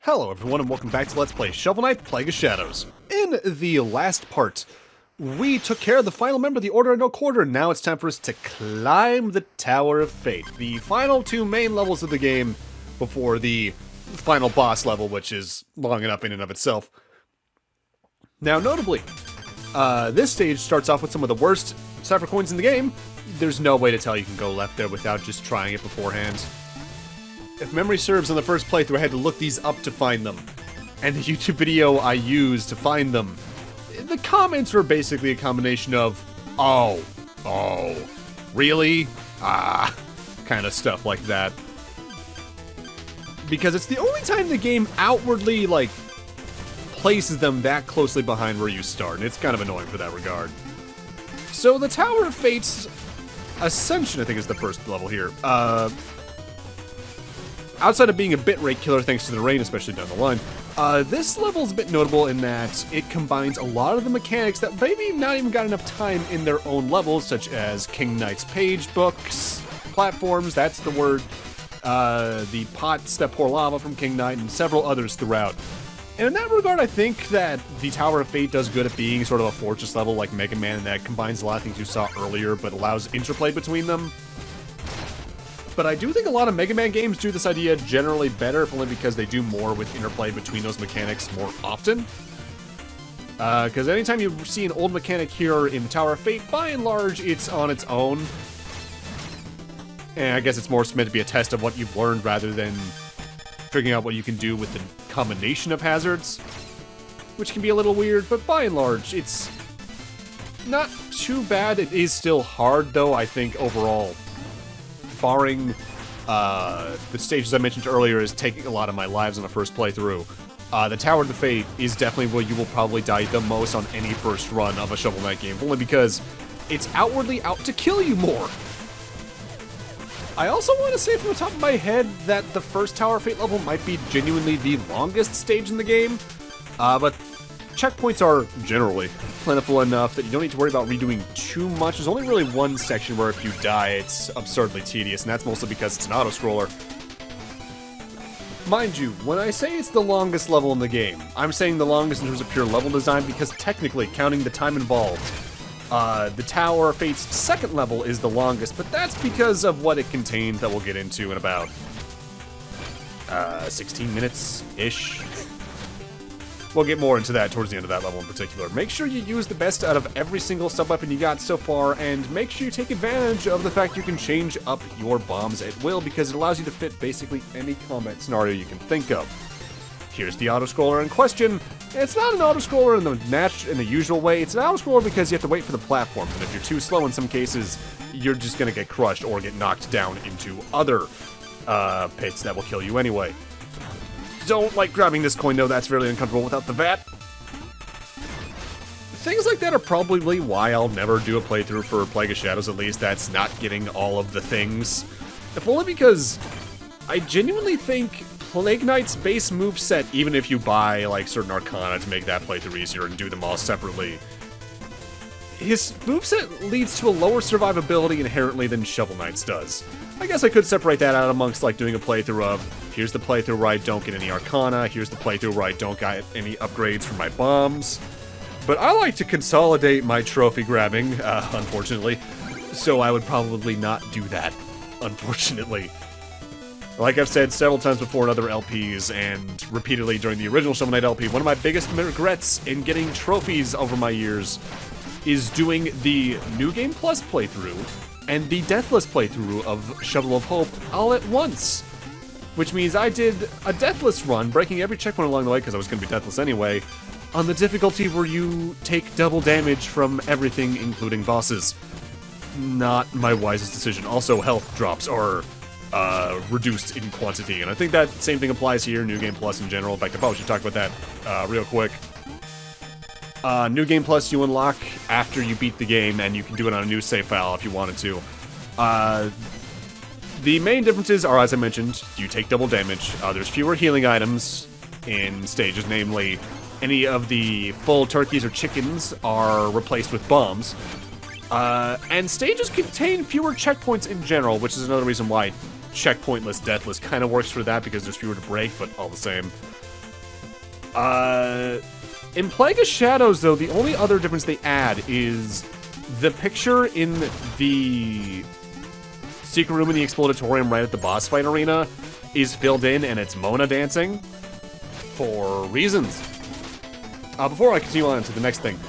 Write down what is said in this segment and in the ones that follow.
Hello everyone and welcome back to Let's Play Shovel Knight Plague of Shadows. In the last part, we took care of the final member of the Order of No Quarter. Now it's time for us to climb the Tower of Fate. The final two main levels of the game before the final boss level, which is long enough in and of itself. Now notably, this stage starts off with some of the worst cipher coins in the game. There's no way to tell you can go left there without just trying it beforehand. If memory serves, on the first playthrough I had to look these up to find them. And the YouTube video I used to find them, the comments were basically a combination of, oh, really? Kind of stuff like that. Because it's the only time the game outwardly, places them that closely behind where you start, and it's kind of annoying for that regard. So the Tower of Fate's Ascension, I think, is the first level here. Outside of being a bitrate killer thanks to the rain, especially down the line, this level is a bit notable in that it combines a lot of the mechanics that maybe not even got enough time in their own levels, such as King Knight's page books, platforms, that's the word, the pots that pour lava from King Knight, and several others throughout. And in that regard, I think that the Tower of Fate does good at being sort of a fortress level like Mega Man, and that combines a lot of things you saw earlier, but allows interplay between them. But I do think a lot of Mega Man games do this idea generally better, if only because they do more with interplay between those mechanics more often. Because anytime you see an old mechanic here in Tower of Fate, by and large, it's on its own. And I guess it's more meant to be a test of what you've learned rather than figuring out what you can do with the combination of hazards, which can be a little weird, but by and large, it's not too bad. It is still hard, though, I think, overall. Barring the stages I mentioned earlier is taking a lot of my lives on the first playthrough, the Tower of the Fate is definitely where you will probably die the most on any first run of a Shovel Knight game, only because it's outwardly out to kill you more. I also want to say from the top of my head that the first Tower of Fate level might be genuinely the longest stage in the game, but checkpoints are generally plentiful enough that you don't need to worry about redoing too much. There's only really one section where if you die, it's absurdly tedious, and that's mostly because it's an auto-scroller. Mind you, when I say it's the longest level in the game, I'm saying the longest in terms of pure level design because technically, counting the time involved, the Tower of Fate's second level is the longest, but that's because of what it contains that we'll get into in about 16 minutes-ish. We'll get more into that towards the end of that level in particular. Make sure you use the best out of every single sub-weapon you got so far, and make sure you take advantage of the fact you can change up your bombs at will, because it allows you to fit basically any combat scenario you can think of. Here's the auto-scroller in question. It's not an auto-scroller in the usual way. It's an auto-scroller because you have to wait for the platform, and if you're too slow in some cases, you're just going to get crushed or get knocked down into other pits that will kill you anyway. Don't like grabbing this coin, though. That's really uncomfortable without the VAT. Things like that are probably why I'll never do a playthrough for Plague of Shadows, at least. That's not getting all of the things. If only because I genuinely think Plague Knight's base moveset, even if you buy, certain Arcana to make that playthrough easier and do them all separately, his moveset leads to a lower survivability inherently than Shovel Knight's does. I guess I could separate that out amongst, doing a playthrough of, here's the playthrough where I don't get any Arcana, here's the playthrough where I don't get any upgrades for my bombs. But I like to consolidate my trophy grabbing, unfortunately, so I would probably not do that, unfortunately. Like I've said several times before in other LPs, and repeatedly during the original Shovel Knight LP, one of my biggest regrets in getting trophies over my years is doing the New Game Plus playthrough and the Deathless playthrough of Shovel of Hope all at once. Which means I did a Deathless run, breaking every checkpoint along the way because I was going to be Deathless anyway, on the difficulty where you take double damage from everything, including bosses. Not my wisest decision. Also, health drops are reduced in quantity, and I think that same thing applies here, New Game Plus in general. In fact, I probably should talk about that real quick. New Game Plus you unlock after you beat the game, and you can do it on a new save file if you wanted to. The main differences are, as I mentioned, you take double damage. There's fewer healing items in stages, namely, any of the full turkeys or chickens are replaced with bombs. And stages contain fewer checkpoints in general, which is another reason why checkpointless Deathless kind of works for that, because there's fewer to break, but all the same. In Plague of Shadows, though, the only other difference they add is the picture in the secret room in the Explodatorium right at the boss fight arena is filled in, and it's Mona dancing for reasons. Before I continue on to the next thing,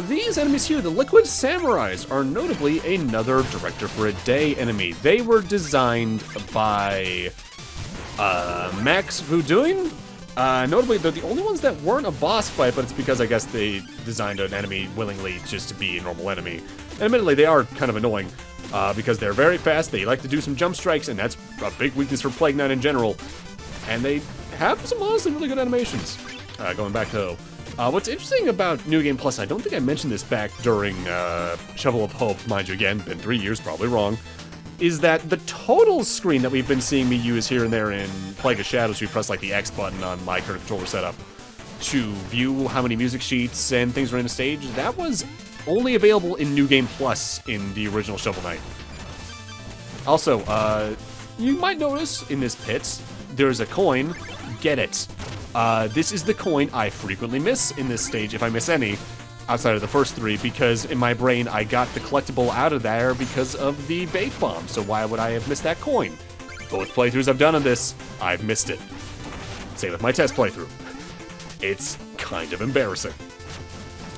these enemies here, the Liquid Samurais, are notably another Director for a Day enemy. They were designed by Max Voodooing. Notably, they're the only ones that weren't a boss fight, but it's because I guess they designed an enemy willingly just to be a normal enemy. And admittedly, they are kind of annoying, because they're very fast, they like to do some jump strikes, and that's a big weakness for Plague Knight in general. And they have some honestly really good animations. Going back to... what's interesting about New Game Plus, I don't think I mentioned this back during Shovel of Hope, mind you, again, been 3 years, probably wrong, is that the total screen that we've been seeing me use here and there in Plague of Shadows, we press like the X button on my current controller setup to view how many music sheets and things are in a stage, that was only available in New Game Plus in the original Shovel Knight. Also, you might notice in this pit, there's a coin. Get it. This is the coin I frequently miss in this stage, if I miss any, outside of the first 3, because in my brain I got the collectible out of there because of the bait bomb, so why would I have missed that coin? Both playthroughs I've done on this, I've missed it. Same with my test playthrough. It's kind of embarrassing.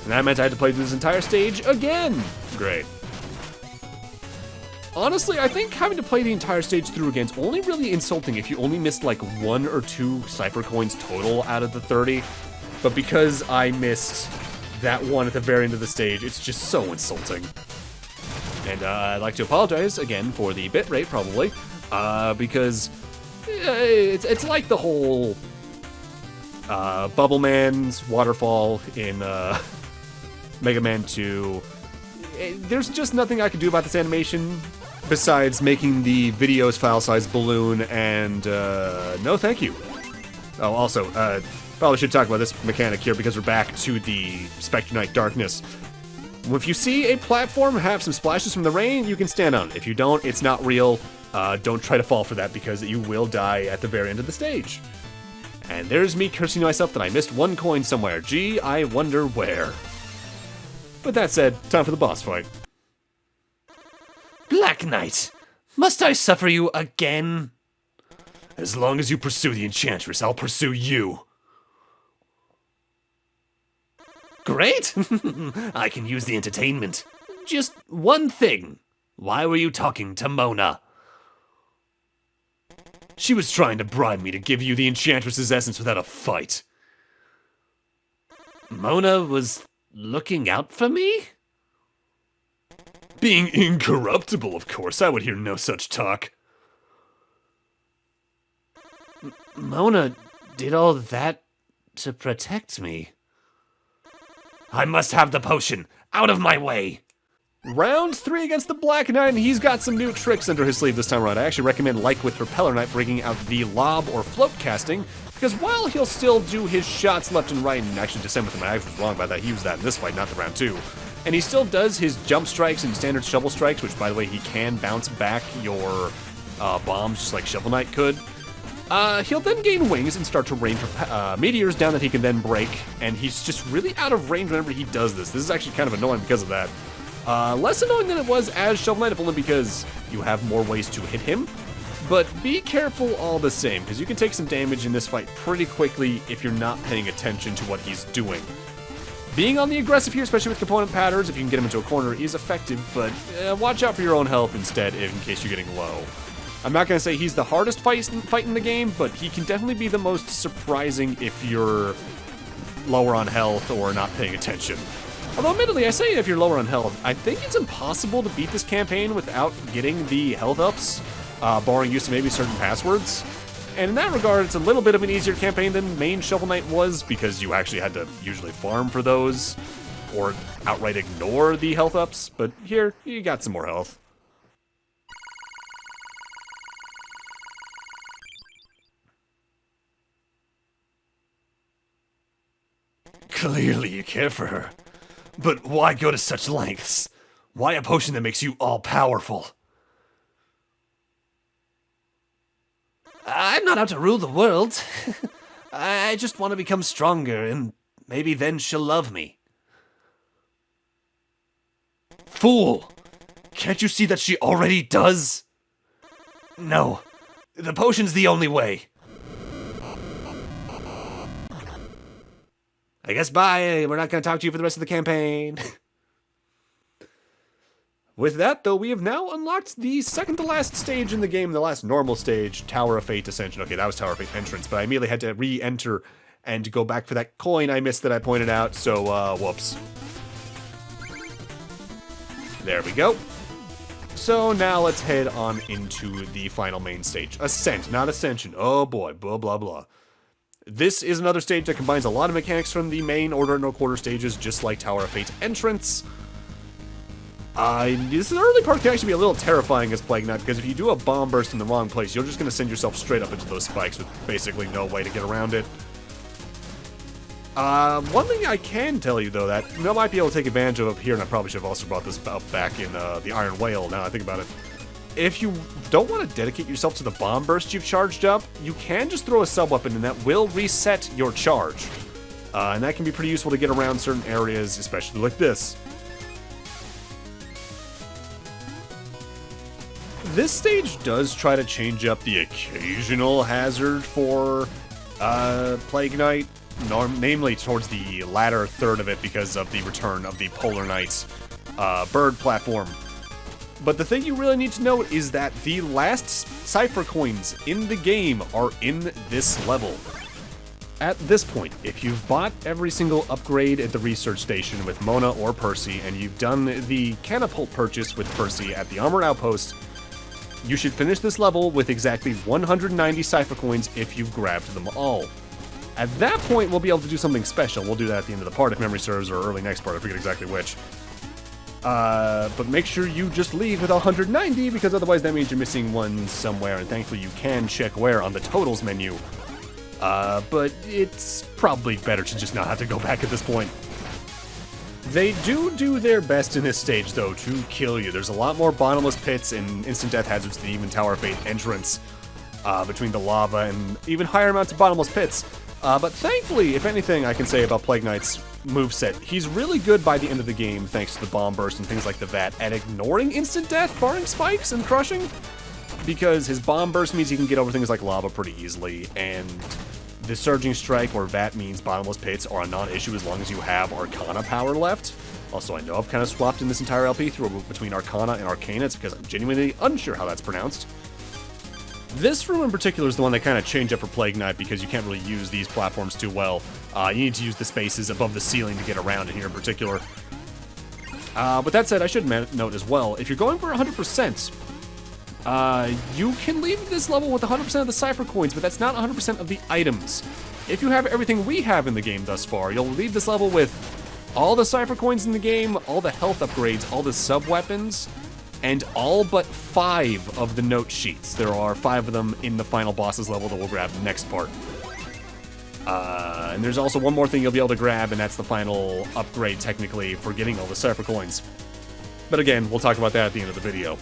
And that meant I had to play through this entire stage again. Great. Honestly, I think having to play the entire stage through again is only really insulting if you only missed like 1 or 2 Cypher coins total out of the 30. But because I missed that one at the very end of the stage, it's just so insulting. And I'd like to apologize again for the bitrate, probably, because it's like the whole Bubble Man's waterfall in Mega Man 2. There's just nothing I can do about this animation besides making the video's file size balloon and no thank you. Oh, also, probably should talk about this mechanic here because we're back to the Spectre Knight Darkness. If you see a platform have some splashes from the rain, you can stand on it. If you don't, it's not real. Don't try to fall for that because you will die at the very end of the stage. And there's me cursing myself that I missed 1 coin somewhere. Gee, I wonder where. But that said, time for the boss fight. Black Knight, must I suffer you again? As long as you pursue the Enchantress, I'll pursue you. Great! I can use the entertainment. Just one thing. Why were you talking to Mona? She was trying to bribe me to give you the Enchantress's essence without a fight. Mona was looking out for me? Being incorruptible, of course. I would hear no such talk. Mona did all that to protect me. I must have the potion. Out of my way. Round 3 against the Black Knight, and he's got some new tricks under his sleeve this time around. I actually recommend, like with Propeller Knight, bringing out the lob or float casting, because while he'll still do his shots left and right, and actually December with him, I was wrong about that, he used that in this fight, not the round 2. And he still does his jump strikes and standard shovel strikes, which, by the way, he can bounce back your bombs just like Shovel Knight could. He'll then gain wings and start to rain meteors down that he can then break, and he's just really out of range whenever he does this. This is actually kind of annoying because of that. Less annoying than it was as Shovel Knight, only because you have more ways to hit him. But be careful all the same, because you can take some damage in this fight pretty quickly if you're not paying attention to what he's doing. Being on the aggressive here, especially with component patterns, if you can get him into a corner, is effective, but watch out for your own health instead in case you're getting low. I'm not going to say he's the hardest fight in the game, but he can definitely be the most surprising if you're lower on health or not paying attention. Although, admittedly, I say if you're lower on health, I think it's impossible to beat this campaign without getting the health ups, barring use of maybe certain passwords. And in that regard, it's a little bit of an easier campaign than main Shovel Knight was, because you actually had to usually farm for those, or outright ignore the health ups, but here, you got some more health. Clearly you care for her. But why go to such lengths? Why a potion that makes you all-powerful? I'm not out to rule the world. I just want to become stronger, and maybe then she'll love me. Fool! Can't you see that she already does? No. The potion's the only way. I guess bye. We're not going to talk to you for the rest of the campaign. With that, though, we have now unlocked the second to last stage in the game, the last normal stage, Tower of Fate Ascension. Okay, that was Tower of Fate Entrance, but I immediately had to re-enter and go back for that coin I missed that I pointed out, so, whoops. There we go. So now let's head on into the final main stage. Ascent, not Ascension. Oh boy, blah, blah, blah. This is another stage that combines a lot of mechanics from the main Order No Quarter stages, just like Tower of Fate Entrance. This early part can actually be a little terrifying as Plague Knight, because if you do a bomb burst in the wrong place, you're just going to send yourself straight up into those spikes with basically no way to get around it. One thing I can tell you, though, that I might be able to take advantage of up here, and I probably should have also brought this up back in the Iron Whale, now I think about it. If you don't want to dedicate yourself to the bomb burst you've charged up, you can just throw a sub-weapon, and that will reset your charge. And that can be pretty useful to get around certain areas, especially like this. This stage does try to change up the occasional hazard for Plague Knight, namely towards the latter third of it because of the return of the Polar Knight's bird platform. But the thing you really need to note is that the last cipher coins in the game are in this level. At this point, if you've bought every single upgrade at the research station with Mona or Percy, and you've done the catapult purchase with Percy at the Armored Outpost, you should finish this level with exactly 190 cipher coins if you've grabbed them all. At that point, we'll be able to do something special. We'll do that at the end of the part if memory serves, or early next part, I forget exactly which. But make sure you just leave with 190, because otherwise that means you're missing one somewhere, and thankfully you can check where on the totals menu. But it's probably better to just not have to go back at this point. They do their best in this stage, though, to kill you. There's a lot more bottomless pits and instant death hazards than even Tower of Fate Entrance, between the lava and even higher amounts of bottomless pits. But thankfully, if anything I can say about Plague Knight's moveset, he's really good by the end of the game, thanks to the bomb burst and things like the Vat, at ignoring instant death, barring spikes and crushing, because his bomb burst means he can get over things like lava pretty easily, and the Surging Strike, or Vat, means bottomless pits are a non-issue as long as you have Arcana power left. Also, I know I've kind of swapped in this entire LP through between Arcana and Arcana. It's because I'm genuinely unsure how that's pronounced. This room in particular is the one that kind of changed up for Plague Knight because you can't really use these platforms too well. You need to use the spaces above the ceiling to get around in here in particular. But that said, I should note as well, if you're going for 100%, you can leave this level with 100% of the cipher coins, but that's not 100% of the items. If you have everything we have in the game thus far, you'll leave this level with all the cipher coins in the game, all the health upgrades, all the sub-weapons, and all but 5 of the note sheets. There are 5 of them in the final boss's level that we'll grab in the next part. And there's also one more thing you'll be able to grab, and that's the final upgrade, technically, for getting all the cipher coins. But again, we'll talk about that at the end of the video.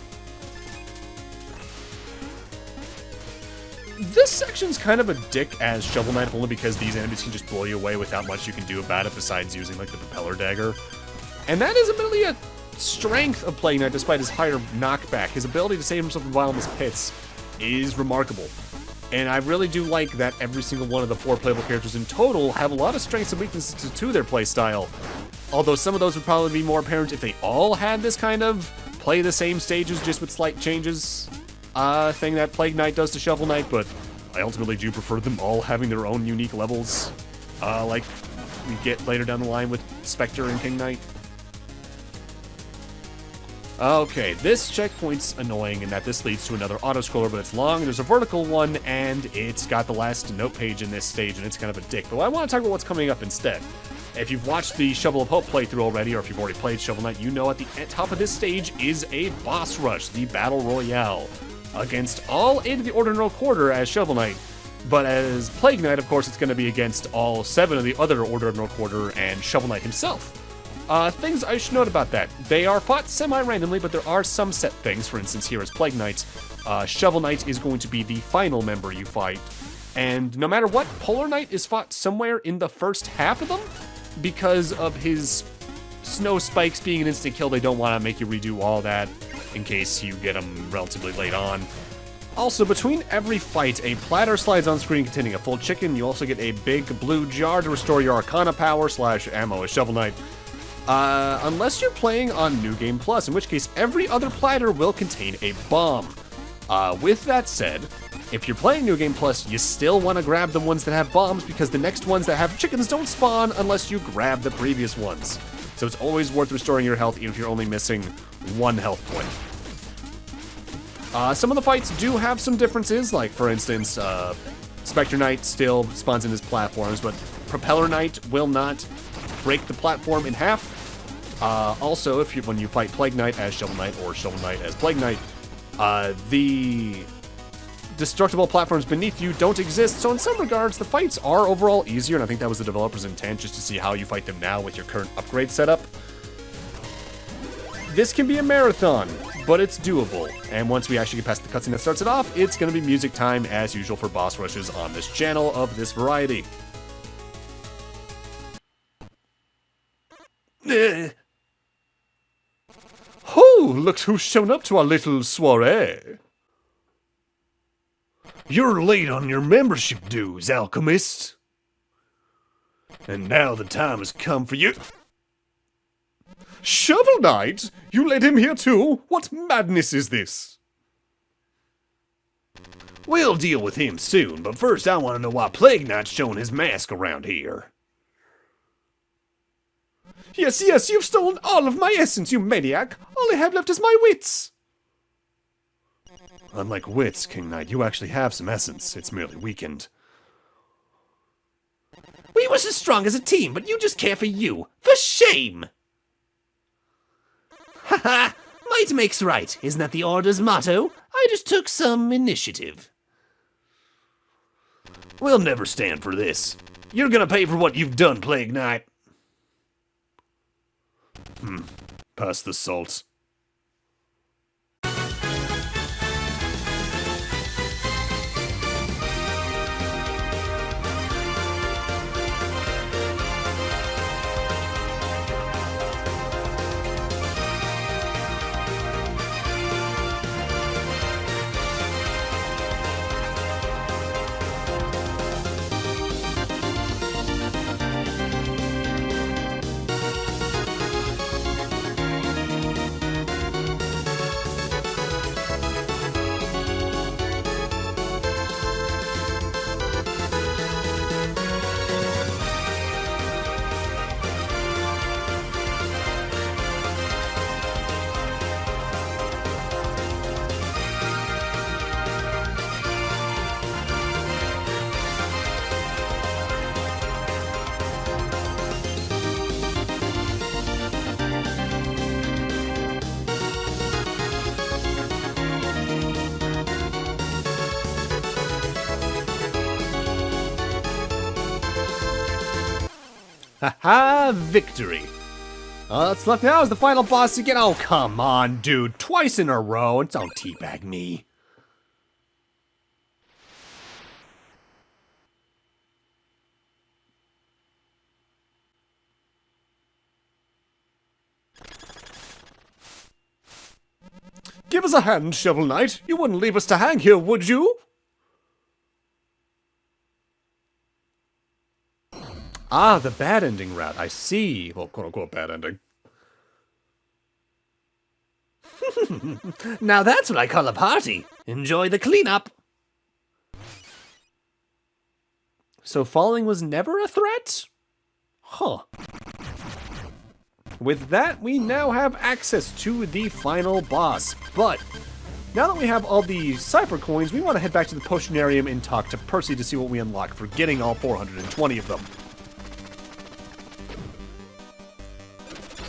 This section's kind of a dick as Shovel Knight, only because these enemies can just blow you away without much you can do about it besides using, like, the propeller dagger. And that is admittedly a strength of Plague Knight, despite his higher knockback. His ability to save himself from bottomless pits is remarkable. And I really do like that every single one of the 4 playable characters in total have a lot of strengths and weaknesses to their playstyle. Although some of those would probably be more apparent if they all had this kind of play the same stages just with slight changes thing that Plague Knight does to Shovel Knight, but I ultimately do prefer them all having their own unique levels, like we get later down the line with Spectre and King Knight. Okay, this checkpoint's annoying in that this leads to another auto-scroller, but it's long, there's a vertical one, and it's got the last note page in this stage, and it's kind of a dick. But I want to talk about what's coming up instead. If you've watched the Shovel of Hope playthrough already, or if you've already played Shovel Knight, you know at the top of this stage is a boss rush, the Battle Royale, against all 8 of the Order No Quarter as Shovel Knight. But as Plague Knight, of course, it's going to be against all 7 of the other Order No Quarter and Shovel Knight himself. Things I should note about that. They are fought semi-randomly, but there are some set things. For instance, here as Plague Knight, Shovel Knight is going to be the final member you fight, And no matter what, Polar Knight is fought somewhere in the first half of them because of his snow spikes being an instant kill. They don't want to make you redo all that in case you get them relatively late on. Also, between every fight, a platter slides on screen containing a full chicken. You also get a big blue jar to restore your Arcana power / ammo as Shovel Knight. Unless you're playing on New Game Plus, in which case every other platter will contain a bomb. With that said, if you're playing New Game Plus, you still want to grab the ones that have bombs because the next ones that have chickens don't spawn unless you grab the previous ones. So it's always worth restoring your health even if you're only missing 1 health point. Some of the fights do have some differences, like for instance, Spectre Knight still spawns in his platforms, but Propeller Knight will not break the platform in half. Also, when you fight Plague Knight as Shovel Knight or Shovel Knight as Plague Knight, the destructible platforms beneath you don't exist, so in some regards, the fights are overall easier, and I think that was the developer's intent, just to see how you fight them now with your current upgrade setup. This can be a marathon, but it's doable, and once we actually get past the cutscene that starts it off, it's going to be music time as usual for boss rushes on this channel of this variety. Oh, look who's shown up to our little soiree. You're late on your membership dues, alchemist. And now the time has come for you. Shovel Knight? You let him here too? What madness is this? We'll deal with him soon, but first I want to know why Plague Knight's showing his mask around here. Yes, you've stolen all of my essence, you maniac. All I have left is my wits. Unlike wits, King Knight, you actually have some essence. It's merely weakened. We was as strong as a team, but you just care for you. For shame! Haha! Might makes right. Isn't that the Order's motto? I just took some initiative. We'll never stand for this. You're gonna pay for what you've done, Plague Knight. Pass the salt. Haha, victory. What's left now is the final boss again. Oh, come on, dude. Twice in a row. Don't teabag me. Give us a hand, Shovel Knight. You wouldn't leave us to hang here, would you? Ah, the bad ending route. I see. Well, quote-unquote bad ending. Now that's what I call a party. Enjoy the cleanup. So falling was never a threat? Huh. With that, we now have access to the final boss. But now that we have all the Cypher coins, we want to head back to the Potionarium and talk to Percy to see what we unlock for getting all 420 of them.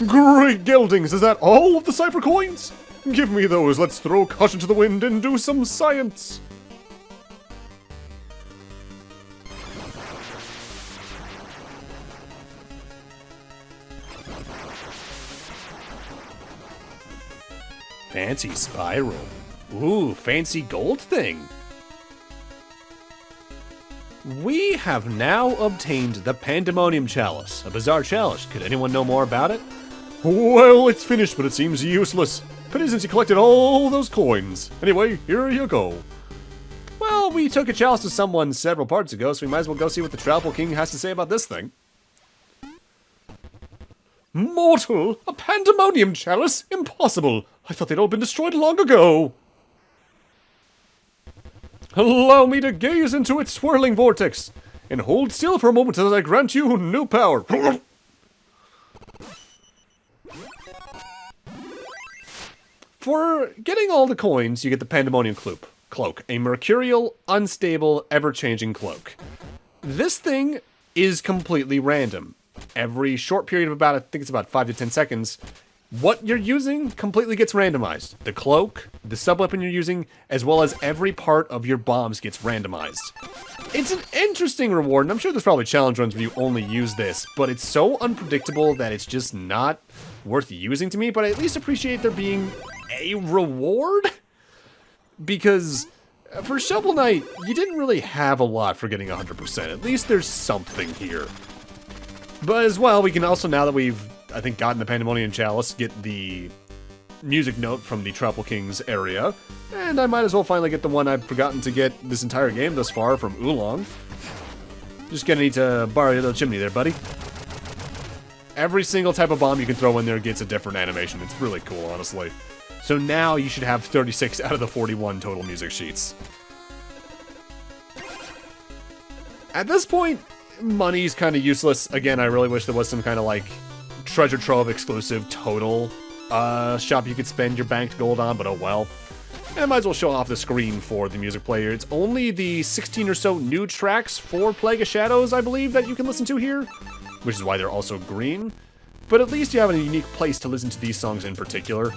Great geldings, is that all of the Cypher coins? Give me those, let's throw caution to the wind and do some science. Fancy spiral. Ooh, fancy gold thing. We have now obtained the Pandemonium Chalice, a bizarre chalice. Could anyone know more about it? Well, it's finished, but it seems useless. Pity since you collected all those coins. Anyway, here you go. Well, we took a chalice to someone several parts ago, so we might as well go see what the Tropical King has to say about this thing. Mortal? A Pandemonium Chalice? Impossible! I thought they'd all been destroyed long ago! Allow me to gaze into its swirling vortex, and hold still for a moment as I grant you new power. For getting all the coins, you get the Pandemonium Cloak, a mercurial, unstable, ever-changing cloak. This thing is completely random. Every short period of I think it's about 5 to 10 seconds, what you're using completely gets randomized. The cloak, the sub-weapon you're using, as well as every part of your bombs gets randomized. It's an interesting reward, and I'm sure there's probably challenge runs where you only use this, but it's so unpredictable that it's just not worth using to me, but I at least appreciate there being a reward? Because for Shovel Knight, you didn't really have a lot for getting 100%. At least there's something here. But as well, we can also, now that we've, I think, gotten the Pandemonium Chalice, get the music note from the Tropical King's area. And I might as well finally get the one I've forgotten to get this entire game thus far from Oolong. Just gonna need to borrow your little chimney there, buddy. Every single type of bomb you can throw in there gets a different animation. It's really cool, honestly. So now you should have 36 out of the 41 total music sheets. At this point, money's kind of useless. Again, I really wish there was some kind of like treasure trove exclusive total shop you could spend your banked gold on, but oh well. And I might as well show off the screen for the music player. It's only the 16 or so new tracks for Plague of Shadows, I believe, that you can listen to here, which is why they're also green. But at least you have a unique place to listen to these songs in particular.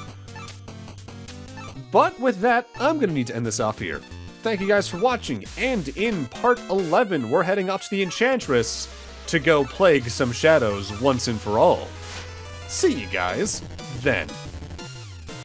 But with that, I'm going to need to end this off here. Thank you guys for watching, and in part 11, we're heading off to the Enchantress to go plague some shadows once and for all. See you guys then.